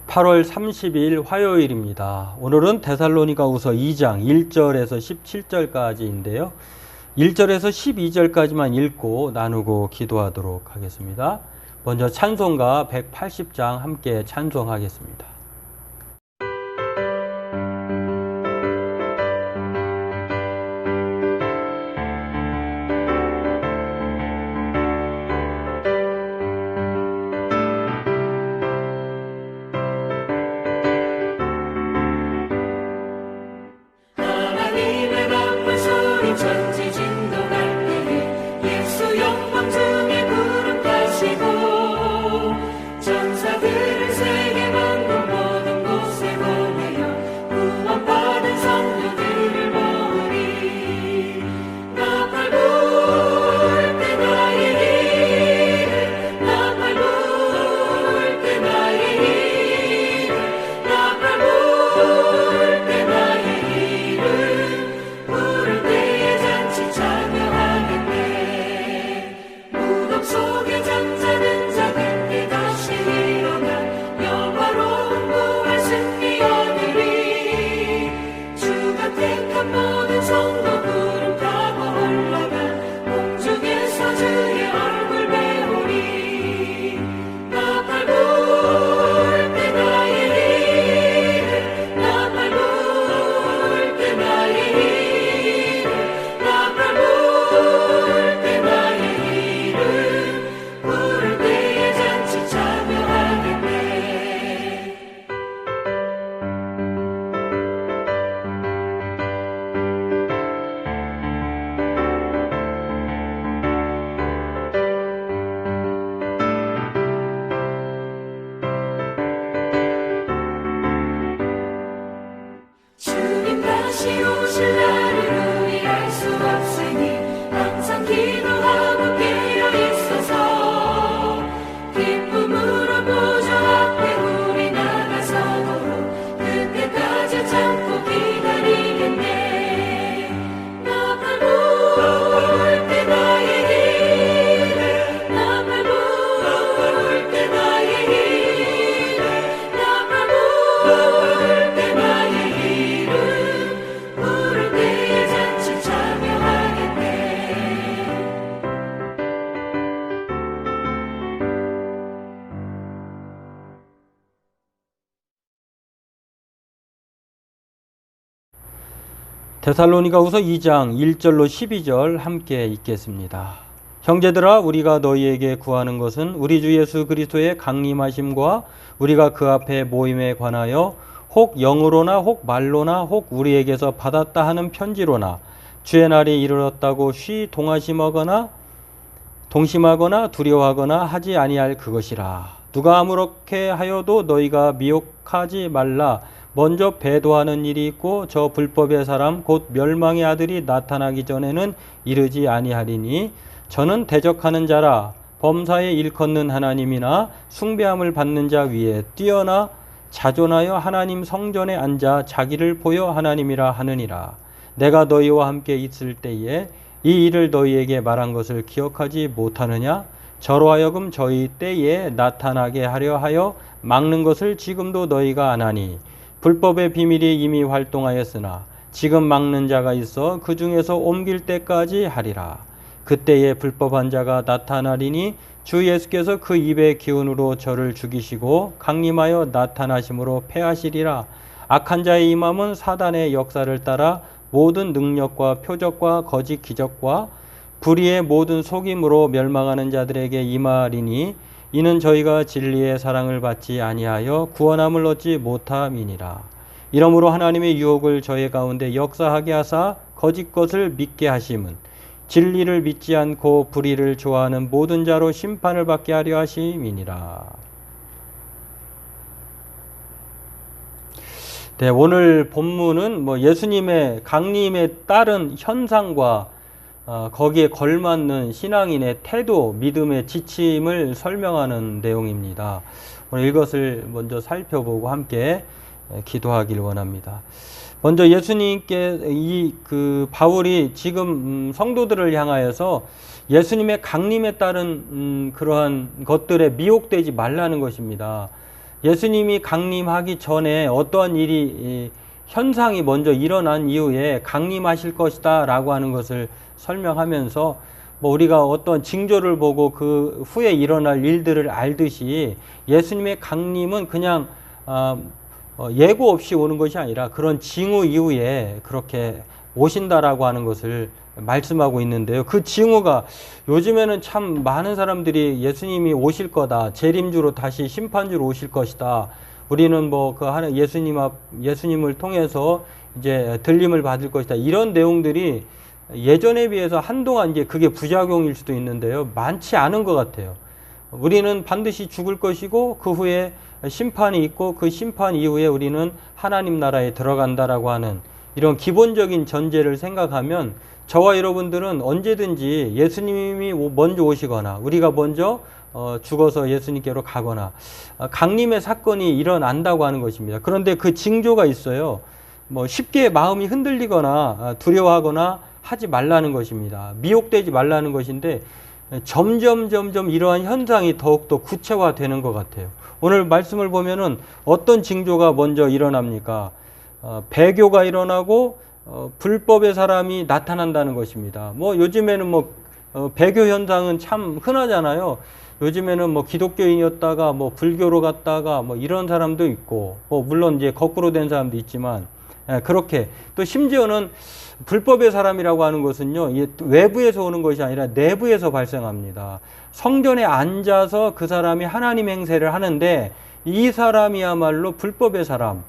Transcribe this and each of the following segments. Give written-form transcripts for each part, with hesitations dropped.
8월 30일 화요일입니다. 오늘은 데살로니가후서 2장 1절에서 17절까지인데요. 1절에서 12절까지만 읽고 나누고 기도하도록 하겠습니다. 먼저 찬송가 180장 함께 찬송하겠습니다. 데살로니가후서 2장 1절로 12절 함께 읽겠습니다. 형제들아, 우리가 너희에게 구하는 것은 우리 주 예수 그리스도의 강림하심과 우리가 그 앞에 모임에 관하여 혹 영으로나 혹 말로나 혹 우리에게서 받았다 하는 편지로나 주의 날이 이르렀다고 동심하거나 두려워하거나 하지 아니할 그것이라. 누가 아무렇게 하여도 너희가 미혹하지 말라. 먼저 배도하는 일이 있고 저 불법의 사람 곧 멸망의 아들이 나타나기 전에는 이르지 아니하리니 저는 대적하는 자라. 범사에 일컫는 하나님이나 숭배함을 받는 자 위에 뛰어나 자존하여 하나님 성전에 앉아 자기를 보여 하나님이라 하느니라. 내가 너희와 함께 있을 때에 이 일을 너희에게 말한 것을 기억하지 못하느냐? 저로 하여금 저희 때에 나타나게 하려 하여 막는 것을 지금도 너희가 안 하니 불법의 비밀이 이미 활동하였으나 지금 막는 자가 있어 그 중에서 옮길 때까지 하리라. 그때에 불법한 자가 나타나리니 주 예수께서 그 입의 기운으로 저를 죽이시고 강림하여 나타나심으로 패하시리라. 악한 자의 임함은 사단의 역사를 따라 모든 능력과 표적과 거짓 기적과 불의의 모든 속임으로 멸망하는 자들에게 임하리니 이는 저희가 진리의 사랑을 받지 아니하여 구원함을 얻지 못함이니라. 이러므로 하나님의 유혹을 저희 가운데 역사하게 하사 거짓 것을 믿게 하심은 진리를 믿지 않고 불의를 좋아하는 모든 자로 심판을 받게 하려 하심이니라. 네, 오늘 본문은 예수님의 강림에 따른 현상과 거기에 걸맞는 신앙인의 태도, 믿음의 지침을 설명하는 내용입니다. 오늘 이것을 먼저 살펴보고 함께 기도하길 원합니다. 먼저 예수님께 바울이 지금 성도들을 향하여서 예수님의 강림에 따른 그러한 것들에 미혹되지 말라는 것입니다. 예수님이 강림하기 전에 어떠한 일이 현상이 먼저 일어난 이후에 강림하실 것이다 라고 하는 것을 설명하면서 뭐 우리가 어떤 징조를 보고 그 후에 일어날 일들을 알듯이 예수님의 강림은 그냥 예고 없이 오는 것이 아니라 그런 징후 이후에 그렇게 오신다라고 하는 것을 말씀하고 있는데요. 그 징후가 요즘에는 참 많은 사람들이 예수님이 오실 거다, 재림주로 다시 심판주로 오실 것이다. 우리는 뭐 그 하나 예수님을 통해서 이제 들림을 받을 것이다. 이런 내용들이 예전에 비해서 한동안 이제 그게 부작용일 수도 있는데요. 많지 않은 것 같아요. 우리는 반드시 죽을 것이고 그 후에 심판이 있고 그 심판 이후에 우리는 하나님 나라에 들어간다라고 하는 이런 기본적인 전제를 생각하면 저와 여러분들은 언제든지 예수님이 먼저 오시거나 우리가 먼저 죽어서 예수님께로 가거나 강림의 사건이 일어난다고 하는 것입니다. 그런데 그 징조가 있어요. 뭐 쉽게 마음이 흔들리거나 두려워하거나 하지 말라는 것입니다. 미혹되지 말라는 것인데 점점 이러한 현상이 더욱더 구체화되는 것 같아요. 오늘 말씀을 보면은 어떤 징조가 먼저 일어납니까? 배교가 일어나고 불법의 사람이 나타난다는 것입니다. 뭐 요즘에는 뭐 배교 현상은 참 흔하잖아요. 요즘에는 뭐 기독교인이었다가 뭐 불교로 갔다가 뭐 이런 사람도 있고 뭐 물론 이제 거꾸로 된 사람도 있지만 그렇게 또 심지어는 불법의 사람이라고 하는 것은요, 외부에서 오는 것이 아니라 내부에서 발생합니다. 성전에 앉아서 그 사람이 하나님 행세를 하는데 이 사람이야말로 불법의 사람,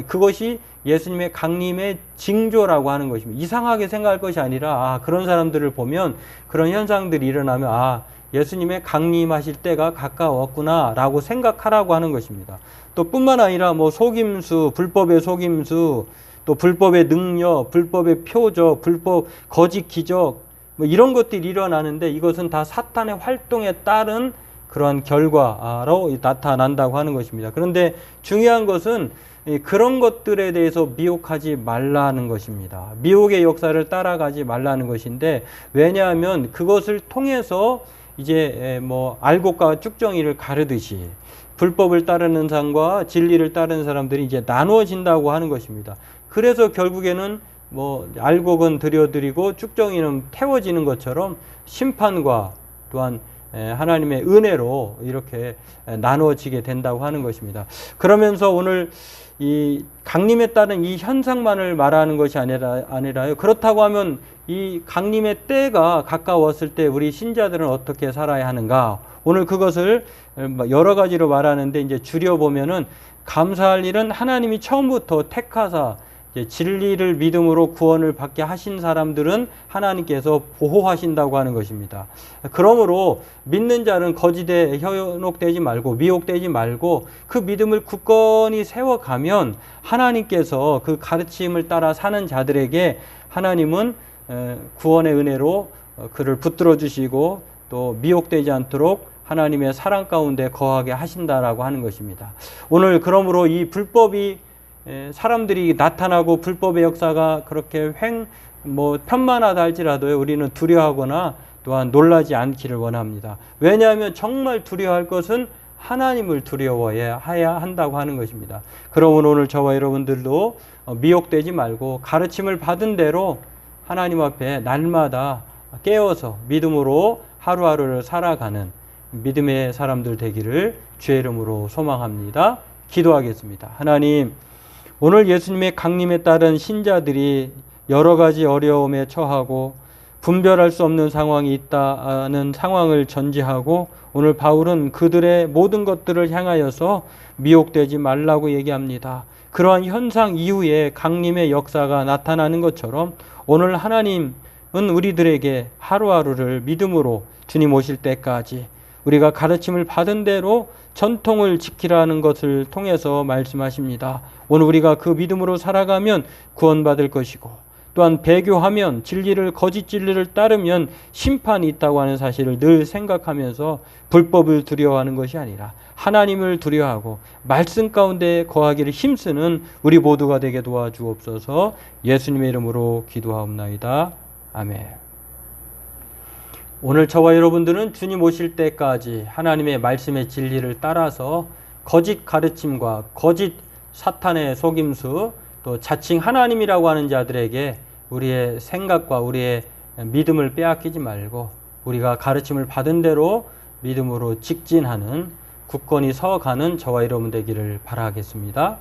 그것이 예수님의 강림의 징조라고 하는 것입니다. 이상하게 생각할 것이 아니라 그런 사람들을 보면 그런 현상들이 일어나면 예수님의 강림하실 때가 가까웠구나 라고 생각하라고 하는 것입니다. 또 뿐만 아니라 뭐 속임수, 불법의 속임수, 또 불법의 능력, 불법의 표적, 불법 거짓 기적 뭐 이런 것들이 일어나는데 이것은 다 사탄의 활동에 따른 그러한 결과로 나타난다고 하는 것입니다. 그런데 중요한 것은 그런 것들에 대해서 미혹하지 말라는 것입니다. 미혹의 역사를 따라가지 말라는 것인데 왜냐하면 그것을 통해서 이제 뭐 알곡과 쭉정이를 가르듯이 불법을 따르는 사람과 진리를 따르는 사람들이 이제 나누어진다고 하는 것입니다. 그래서 결국에는 뭐 알곡은 들여드리고 쭉정이는 태워지는 것처럼 심판과 또한 하나님의 은혜로 이렇게 나누어지게 된다고 하는 것입니다. 그러면서 오늘 이 강림에 따른 이 현상만을 말하는 것이 아니라요. 그렇다고 하면 이 강림의 때가 가까웠을 때 우리 신자들은 어떻게 살아야 하는가? 오늘 그것을 여러 가지로 말하는데 이제 줄여보면은 감사할 일은 하나님이 처음부터 택하사 진리를 믿음으로 구원을 받게 하신 사람들은 하나님께서 보호하신다고 하는 것입니다. 그러므로 믿는 자는 거짓에 현혹되지 말고 미혹되지 말고 그 믿음을 굳건히 세워가면 하나님께서 그 가르침을 따라 사는 자들에게 하나님은 구원의 은혜로 그를 붙들어 주시고 또 미혹되지 않도록 하나님의 사랑 가운데 거하게 하신다라고 하는 것입니다. 오늘 그러므로 이 불법이 사람들이 나타나고 불법의 역사가 그렇게 편만하다 할지라도 우리는 두려워하거나 또한 놀라지 않기를 원합니다. 왜냐하면 정말 두려워할 것은 하나님을 두려워해야 한다고 하는 것입니다. 그러므로 오늘 저와 여러분들도 미혹되지 말고 가르침을 받은 대로 하나님 앞에 날마다 깨어서 믿음으로 하루하루를 살아가는 믿음의 사람들 되기를 주의 이름으로 소망합니다. 기도하겠습니다. 하나님, 오늘 예수님의 강림에 따른 신자들이 여러 가지 어려움에 처하고 분별할 수 없는 상황이 있다는 상황을 전제하고 오늘 바울은 그들의 모든 것들을 향하여서 미혹되지 말라고 얘기합니다. 그러한 현상 이후에 강림의 역사가 나타나는 것처럼 오늘 하나님은 우리들에게 하루하루를 믿음으로 주님 오실 때까지 우리가 가르침을 받은 대로 전통을 지키라는 것을 통해서 말씀하십니다. 오늘 우리가 그 믿음으로 살아가면 구원받을 것이고 또한 배교하면 거짓 진리를 따르면 심판이 있다고 하는 사실을 늘 생각하면서 불법을 두려워하는 것이 아니라 하나님을 두려워하고 말씀 가운데 거하기를 힘쓰는 우리 모두가 되게 도와주옵소서. 예수님의 이름으로 기도하옵나이다. 아멘. 오늘 저와 여러분들은 주님 오실 때까지 하나님의 말씀의 진리를 따라서 거짓 가르침과 거짓 사탄의 속임수, 또 자칭 하나님이라고 하는 자들에게 우리의 생각과 우리의 믿음을 빼앗기지 말고 우리가 가르침을 받은 대로 믿음으로 직진하는 굳건히 서가는 저와 여러분 되기를 바라겠습니다.